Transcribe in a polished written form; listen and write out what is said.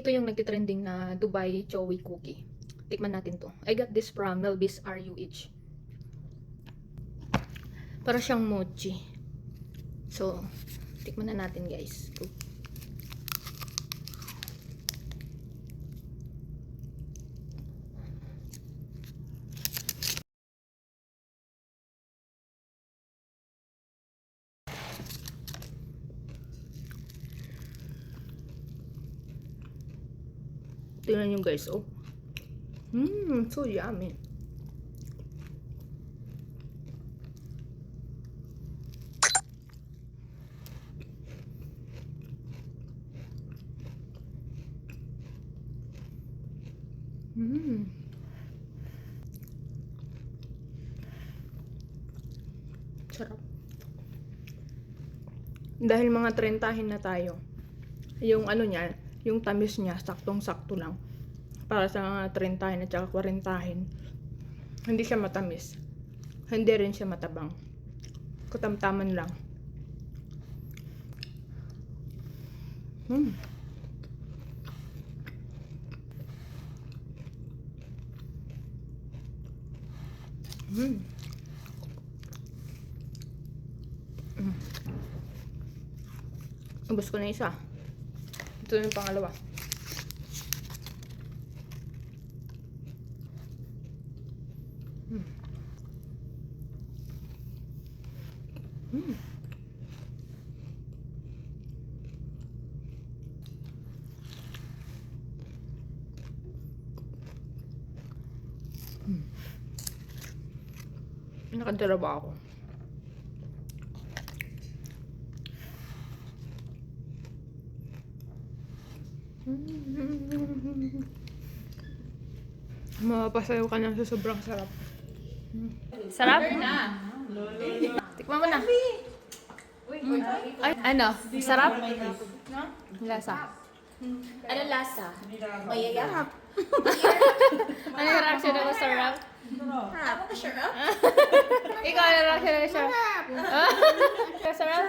Ito yung nagtitrending na Dubai Chowi Cookie. Tikman natin to. I got this from Melvis RUH. Para siyang mochi. So, tikman na natin guys. Go. Tingnan nyo guys, oh. So yummy. Sarap. Dahil mga 30 na tayo. Yung ano niya, yung tamis niya, saktong-sakto lang. Para sa mga 30 at saka 40. Hindi siya matamis. Hindi rin siya matabang. Katamtaman lang. Ubus ko na isa. Ito yung pangalawa. Nakatira ba ako? Mapapasayaw ka na sa sobrang sarap. Sarap? Tikman mo na. Ay, ano? Sarap? Lasa. Ano lasa? Mayayap. Ano yung reaction ako sarap? Ako ka sure up? Ikaw ano yung reaction ako sarap? Sarap?